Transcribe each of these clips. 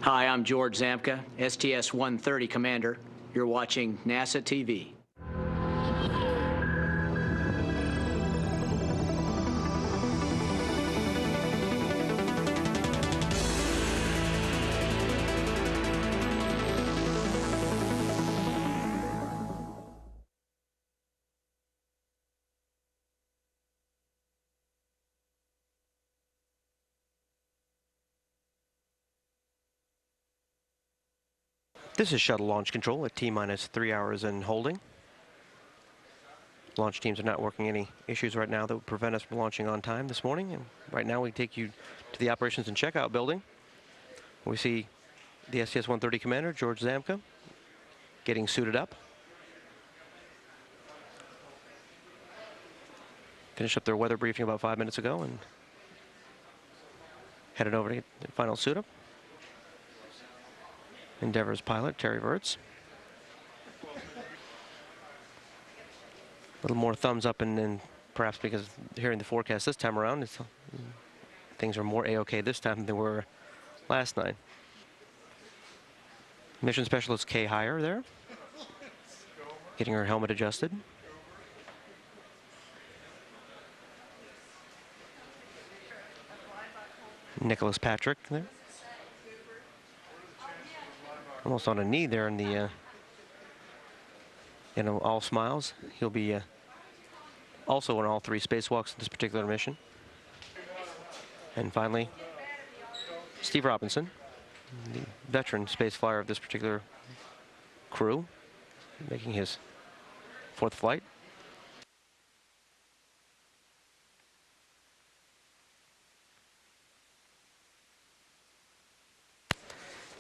Hi, I'm George Zamka, STS-130 Commander. You're watching NASA TV. This is shuttle launch control at T-minus 3 hours and holding. Launch teams are not working any issues right now that would prevent us from launching on time this morning. And right now we take you to the operations and checkout building. We see the STS-130 commander, George Zamka, getting suited up. Finished up their weather briefing about 5 minutes ago and headed over to get the final suit up. Endeavor's pilot, Terry Virts. A little more thumbs up, and perhaps because hearing the forecast this time around, things are more A-OK this time than they were last night. Mission specialist Kay Heyer there, getting her helmet adjusted. Nicholas Patrick there. Almost on a knee there in the, all smiles. He'll be also in all 3 spacewalks in this particular mission. And finally, Steve Robinson, the veteran space flyer of this particular crew, making his 4th flight.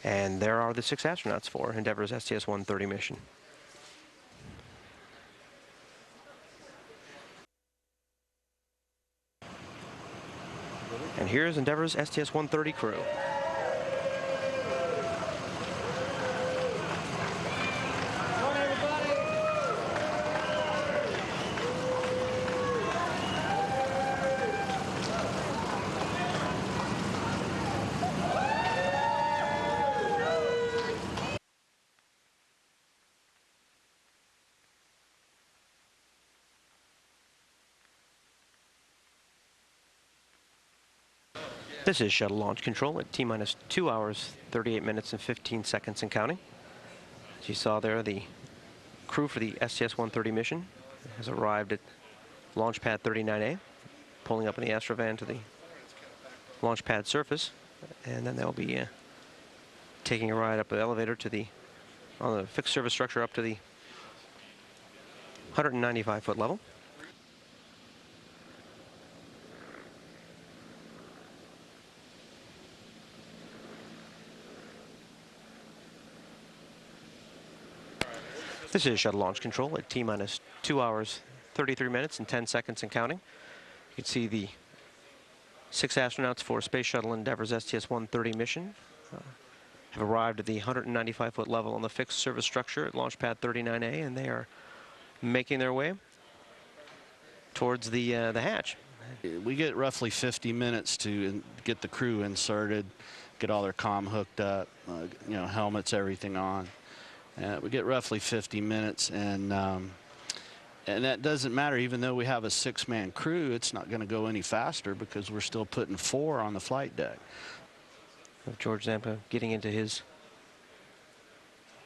And there are the 6 astronauts for Endeavor's STS-130 mission. And here's Endeavor's STS-130 crew. This is shuttle launch control at T-minus 2 hours, 38 minutes and 15 seconds and counting. As you saw there, the crew for the STS-130 mission has arrived at launch pad 39A, pulling up in the Astrovan to the launch pad surface, and then they'll be taking a ride up the elevator to on the fixed service structure up to the 195-foot level. This is shuttle launch control at T-minus 2 hours, 33 minutes and 10 seconds and counting. You can see the 6 astronauts for Space Shuttle Endeavor's STS-130 mission have arrived at the 195-foot level on the fixed service structure at launch pad 39A, and they are making their way towards the hatch. We get roughly 50 minutes to get the crew inserted, get all their comm hooked up, helmets, everything on. We get roughly 50 minutes, and that doesn't matter. Even though we have a 6-man crew, it's not going to go any faster because we're still putting 4 on the flight deck. George Zamka getting into his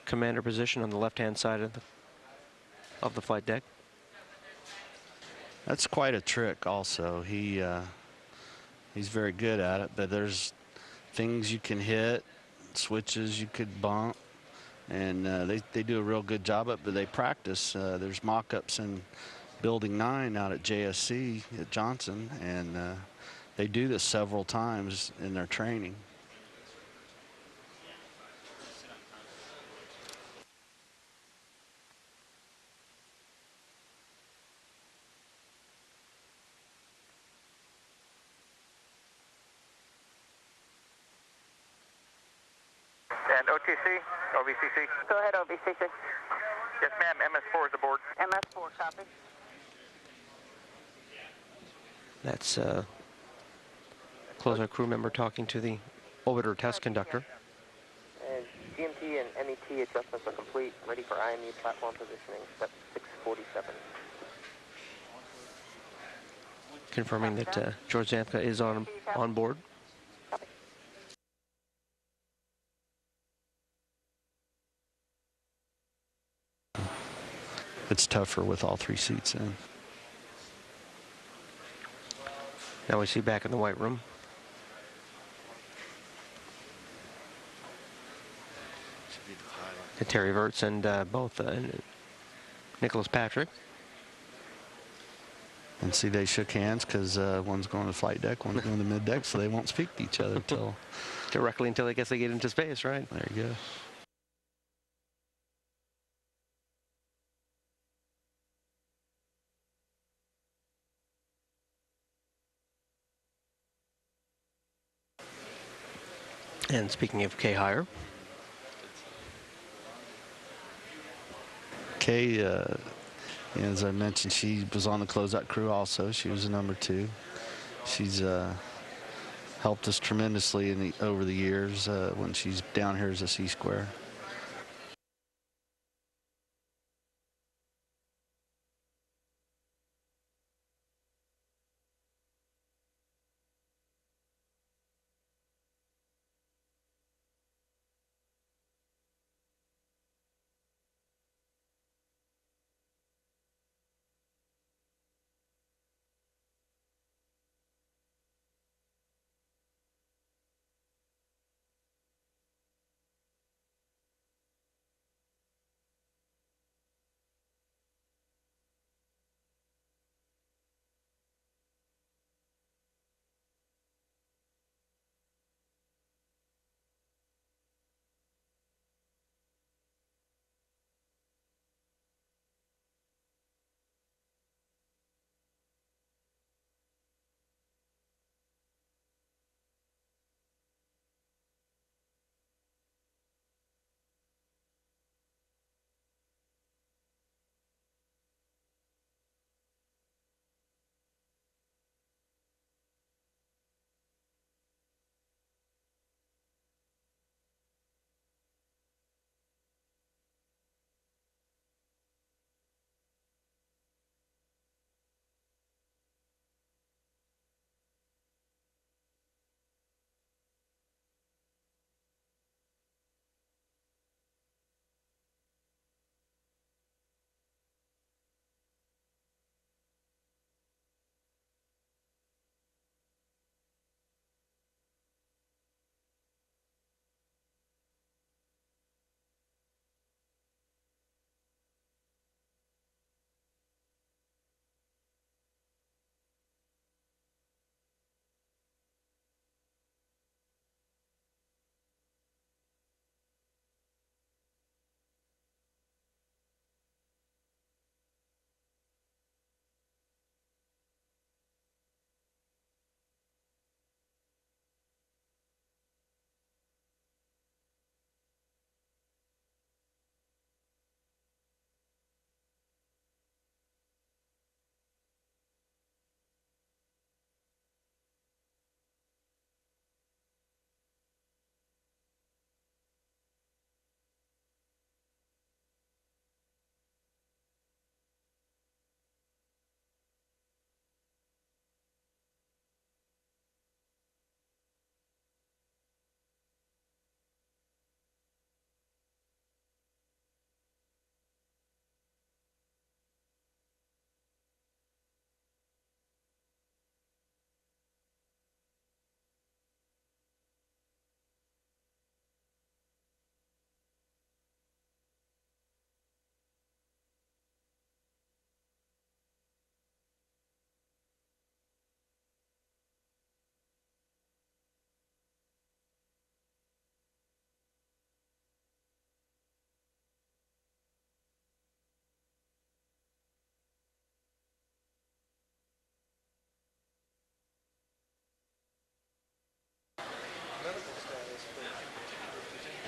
commander position on the left-hand side of the flight deck. That's quite a trick also. He's very good at it, but there's things you can hit, switches you could bump. And they do a real good job of it, but they practice. There's mock-ups in Building 9 out at JSC at Johnson, and they do this several times in their training. And OTC, OVCC. Go ahead, OVCC. Yes, ma'am. MS4 is aboard. MS4, copy. That's closer crew member talking to the orbiter test conductor. GMT and MET adjustments are complete. Ready for IMU platform positioning. Step 647. Confirming that George Zamka is on board. Copy. It's tougher with all 3 seats in. Now we see back in the white room. Terry Virts and both Nicholas Patrick. And see, they shook hands because one's going to flight deck, one's going to mid deck, so they won't speak to each other until Directly until I guess they get into space, right? there you go. And speaking of Kay Hire, Kay, as I mentioned, she was on the closeout crew also. She was a number 2. She's helped us tremendously over the years when she's down here as a C-square.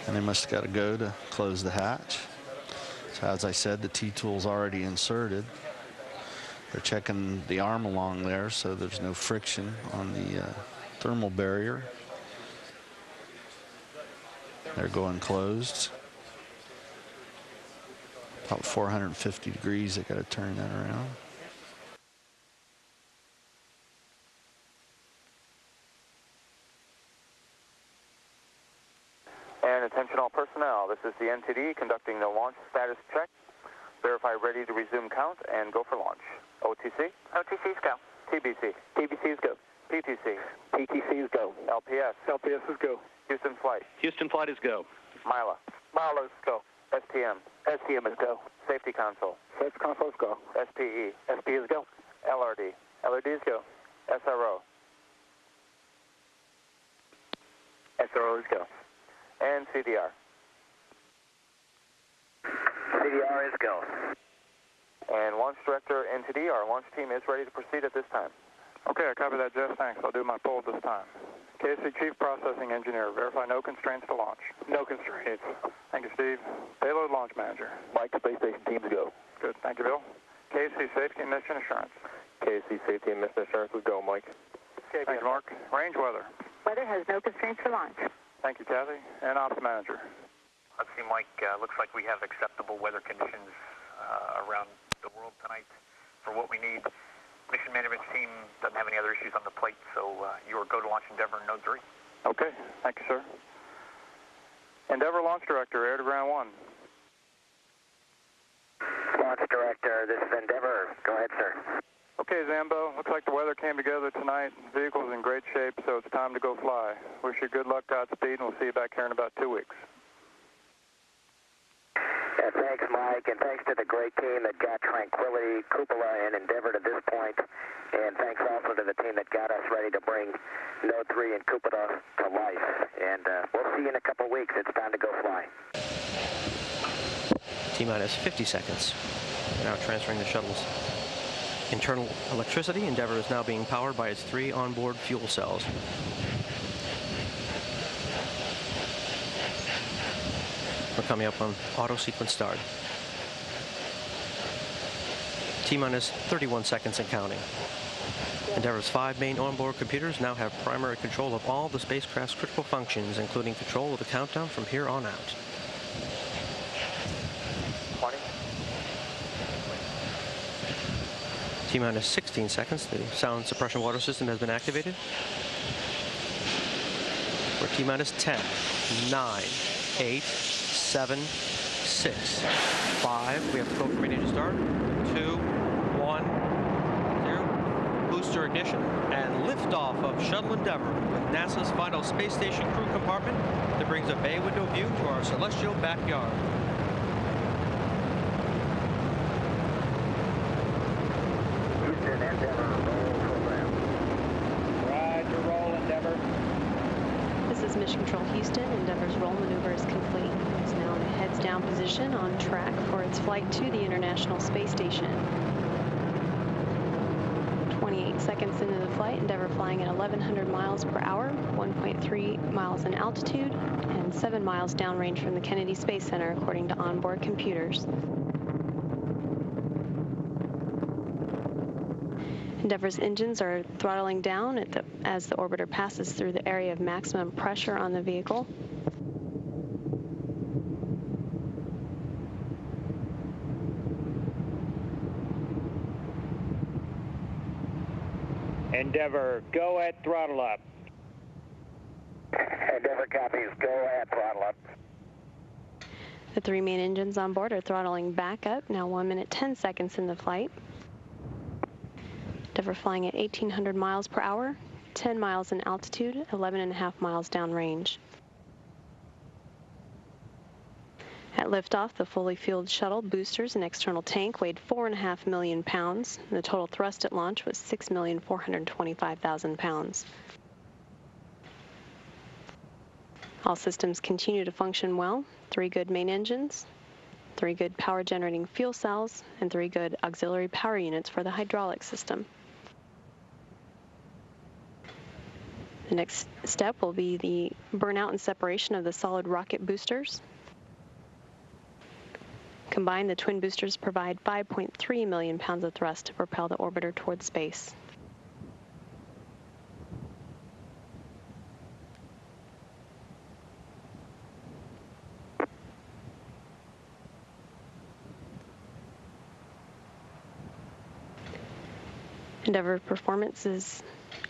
And they must have got to go to close the hatch. So as I said, the T-tool's already inserted. They're checking the arm along there so there's no friction on the thermal barrier. They're going closed. About 450 degrees, they got to turn that around. And attention all personnel, this is the NTD conducting the launch status check. Verify ready to resume count and go for launch. OTC? OTC's go. TBC? TBC's go. PTC? PTC's go. LPS? LPS is go. Houston Flight? Houston Flight is go. Mila? Mila's go. STM? STM is go. Safety Console? Safety Console is go. SPE? SPE is go. LRD? LRD is go. SRO? SRO is go. And CDR? CDR is go. And Launch Director NTD, our launch team is ready to proceed at this time. Okay, I copy that, Jeff. Thanks. I'll do my poll this time. KSC Chief Processing Engineer, verify no constraints to launch. No constraints. Thank you, Steve. Payload Launch Manager. Mike, Space Station teams go. Good. Thank you, Bill. KSC Safety and Mission Assurance. KSC Safety and Mission Assurance would go, Mike. Thank you, Mark. Range Weather. Weather has no constraints for launch. Thank you, Kathy. And Ops Manager. Let's see, Mike. Looks like we have acceptable weather conditions around the world tonight for what we need. Mission management team doesn't have any other issues on the plate, so you are go to launch Endeavour in node 3. Okay. Thank you, sir. Endeavour Launch Director, air to ground 1. Launch Director, this is Endeavour. Go ahead, sir. Okay, Zambo. Looks like the weather came together tonight. The vehicle's in great shape, so it's time to go fly. Wish you good luck, Godspeed, and we'll see you back here in about 2 weeks. Yeah, thanks, Mike, and thanks to the great team that got Tranquility, Cupola, and Endeavour to this point. And thanks also to the team that got us ready to bring Node 3 and Cupola to life. And we'll see you in a couple weeks. It's time to go fly. T-minus 50 seconds. Now transferring the shuttle's internal electricity. Endeavour is now being powered by its 3 onboard fuel cells. We're coming up on auto sequence start. T-minus 31 seconds and counting. Endeavour's 5 main onboard computers now have primary control of all the spacecraft's critical functions, including control of the countdown from here on out. 20. T-minus 16 seconds. The sound suppression water system has been activated. We're T-minus 10, 9, 8, 7, 6, 5. We have to go from ready to start. 2, 1, 0. Booster ignition and liftoff of Shuttle Endeavour with NASA's final space station crew compartment that brings a bay window view to our celestial backyard. Houston, Endeavour, roll program. Roger, roll, Endeavour. This is Mission Control Houston. Endeavour's roll maneuver is complete. It's now in a heads-down position on track for its flight to the International Space Station. 28 seconds into the flight, Endeavour flying at 1,100 miles per hour, 1.3 miles in altitude, and 7 miles downrange from the Kennedy Space Center, according to onboard computers. Endeavour's engines are throttling down as the orbiter passes through the area of maximum pressure on the vehicle. Endeavour, go at throttle up. Endeavour copies. Go at throttle up. The 3 main engines on board are throttling back up, now 1 minute 10 seconds in the flight. Endeavour flying at 1,800 miles per hour, 10 miles in altitude, 11.5 miles downrange. At liftoff, the fully fueled shuttle, boosters, and external tank weighed 4.5 million pounds. And the total thrust at launch was 6,425,000 pounds. All systems continue to function well. 3 good main engines, 3 good power generating fuel cells, and 3 good auxiliary power units for the hydraulic system. The next step will be the burnout and separation of the solid rocket boosters. Combined, the twin boosters provide 5.3 million pounds of thrust to propel the orbiter toward space. Endeavour performance is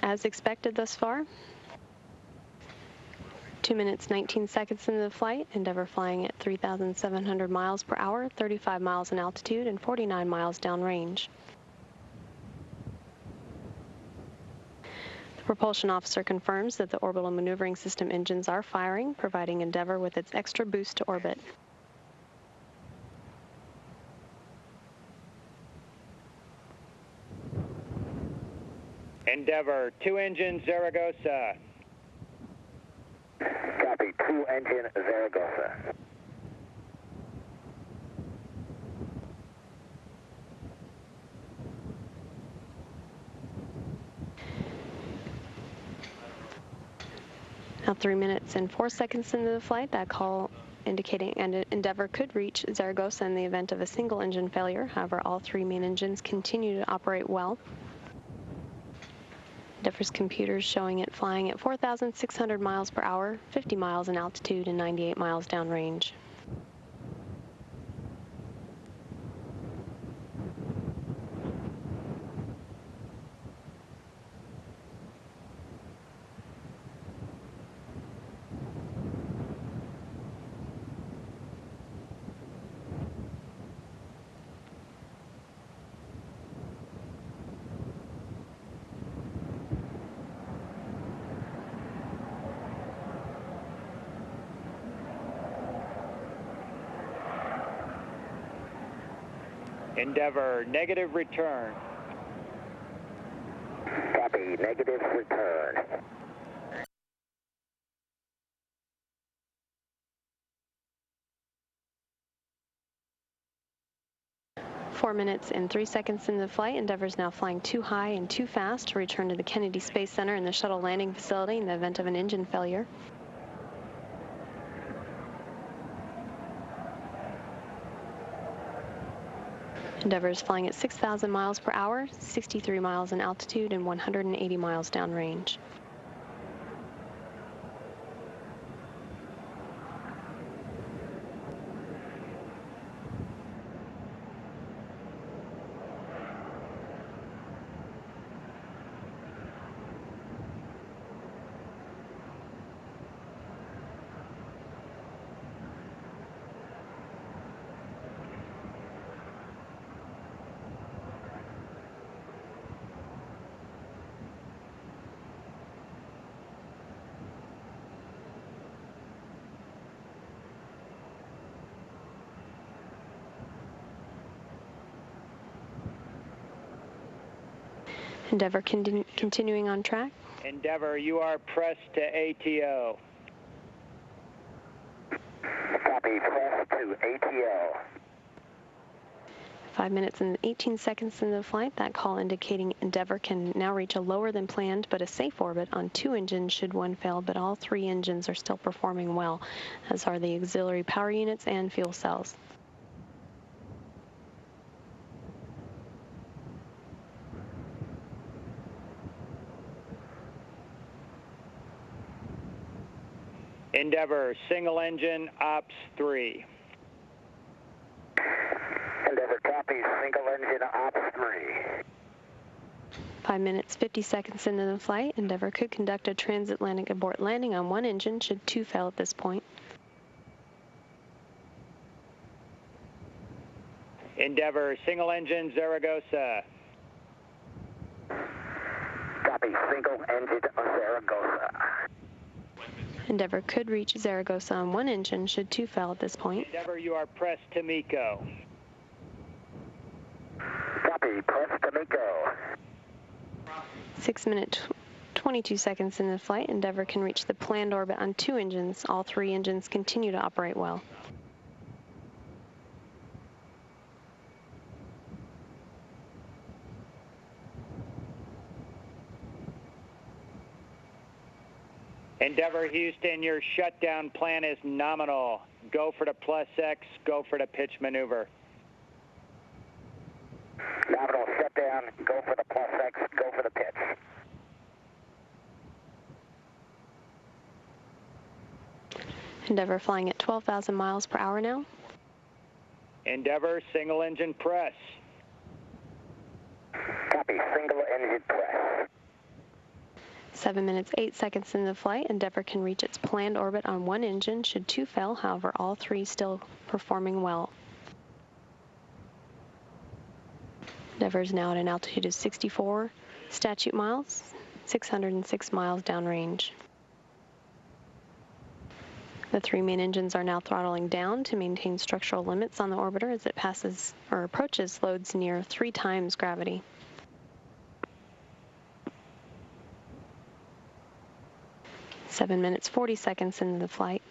as expected thus far. 2 minutes, 19 seconds into the flight. Endeavour flying at 3,700 miles per hour, 35 miles in altitude, and 49 miles downrange. The propulsion officer confirms that the orbital maneuvering system engines are firing, providing Endeavour with its extra boost to orbit. Endeavour, 2 engine Zaragoza. Copy, 2 engine Zaragoza. Now 3 minutes and 4 seconds into the flight, that call indicating Endeavour could reach Zaragoza in the event of a single engine failure. However, all 3 main engines continue to operate well. Endeavour's computers showing it flying at 4,600 miles per hour, 50 miles in altitude, and 98 miles downrange. Endeavour, negative return. Copy, negative return. Four minutes and 3 seconds into the flight, Endeavour is now flying too high and too fast to return to the Kennedy Space Center and the shuttle landing facility in the event of an engine failure. Endeavour is flying at 6,000 miles per hour, 63 miles in altitude, and 180 miles downrange. Endeavour continuing on track. Endeavour, you are pressed to ATO. Copy, press to ATO. 5 minutes and 18 seconds into the flight, that call indicating Endeavour can now reach a lower than planned but a safe orbit on 2 engines should one fail, but all 3 engines are still performing well, as are the auxiliary power units and fuel cells. Endeavour, single engine, ops 3. Endeavour, copy, single engine, ops 3. 5 minutes, 50 seconds into the flight, Endeavour could conduct a transatlantic abort landing on 1 engine should 2 fail at this point. Endeavour, single engine, Zaragoza. Copy, single engine, Zaragoza. Endeavour could reach Zaragoza on 1 engine should 2 fail at this point. Endeavour, you are pressed to MECO. Copy, press to MECO. 6 minutes, 22 seconds into the flight, Endeavour can reach the planned orbit on 2 engines. All 3 engines continue to operate well. Endeavour, Houston, your shutdown plan is nominal. Go for the +X, go for the pitch maneuver. Nominal shutdown, go for the +X, go for the pitch. Endeavour flying at 12,000 miles per hour now. Endeavour, single engine press. Copy, Copy. Single engine press. 7 minutes, 8 seconds into flight. Endeavour can reach its planned orbit on one engine should two fail. However, all three still performing well. Endeavour is now at an altitude of 64 statute miles, 606 miles downrange. The three main engines are now throttling down to maintain structural limits on the orbiter as it passes or approaches loads near 3 times gravity. 7 minutes, 40 seconds into the flight.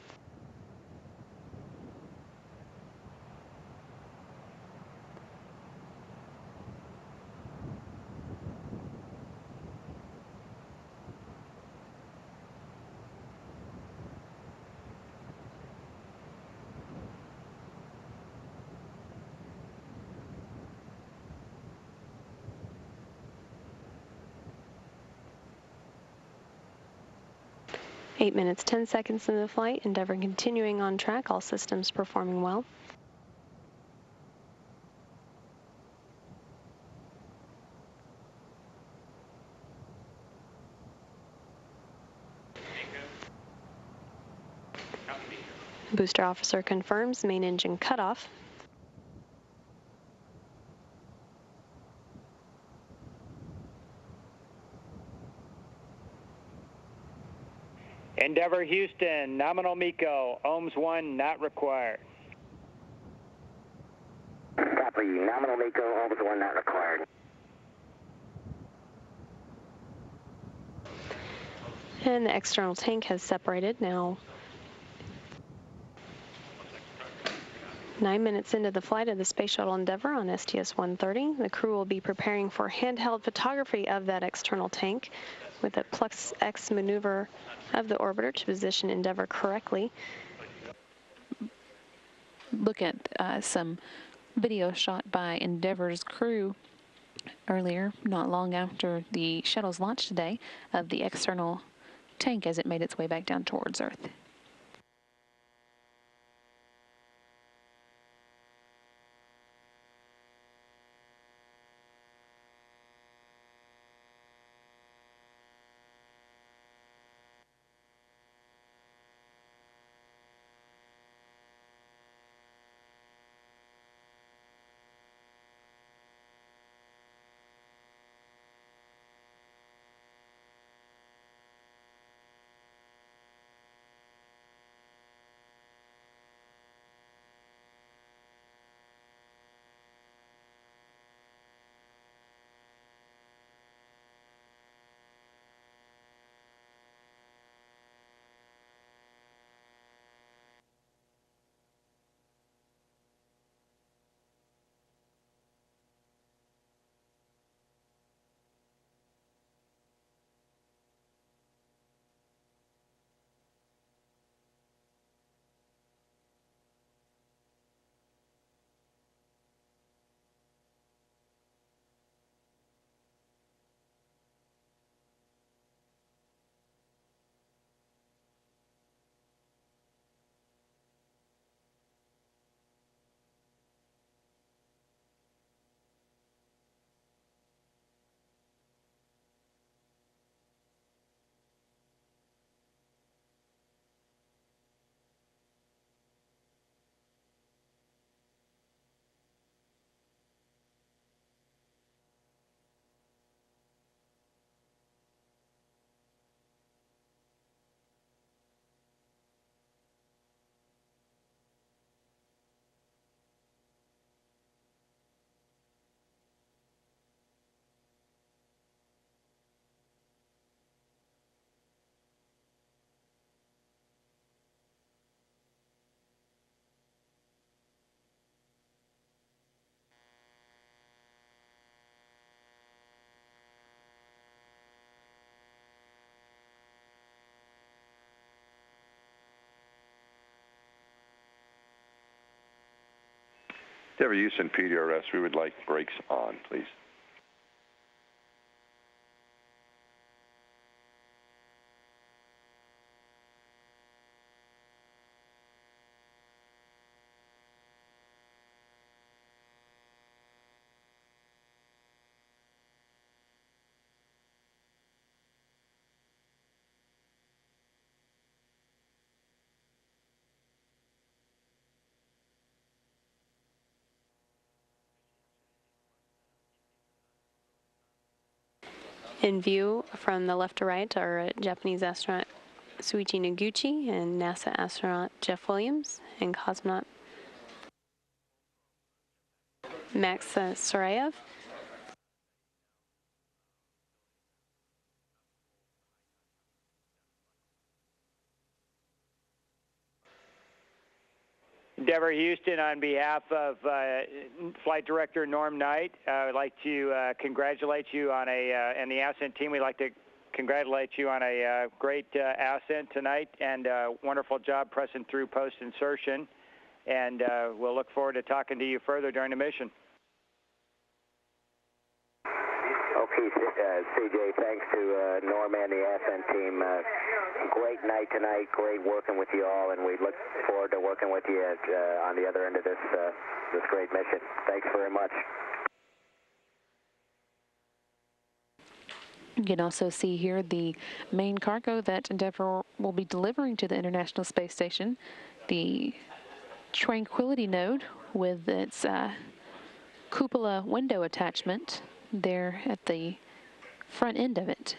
Eight minutes, 10 seconds into the flight. Endeavour continuing on track, all systems performing well. Booster officer confirms main engine cutoff. Endeavour Houston, nominal MECO, ohms 1 not required. Copy. Nominal MECO, ohms 1 not required. And the external tank has separated now. 9 minutes into the flight of the Space Shuttle Endeavour on STS-130, the crew will be preparing for handheld photography of that external tank with a Plus X maneuver of the orbiter to position Endeavour correctly. Look at some video shot by Endeavour's crew earlier, not long after the shuttle's launch today, of the external tank as it made its way back down towards Earth. Endeavour Houston, PDRS, we would like brakes on, please. In view from the left to right are Japanese astronaut Suichi Noguchi and NASA astronaut Jeff Williams and cosmonaut Max Sorayev. Endeavour Houston, on behalf of Flight Director Norm Knight, I would like to congratulate you on and the Ascent team, we'd like to congratulate you on a great Ascent tonight and wonderful job pressing through post-insertion. And we'll look forward to talking to you further during the mission. Okay, CJ, thanks to Norm and the Ascent team. Great night tonight, great working with you all, and we look forward to working with you on the other end of this great mission. Thanks very much. You can also see here the main cargo that Endeavour will be delivering to the International Space Station, the Tranquility node with its cupola window attachment there at the front end of it.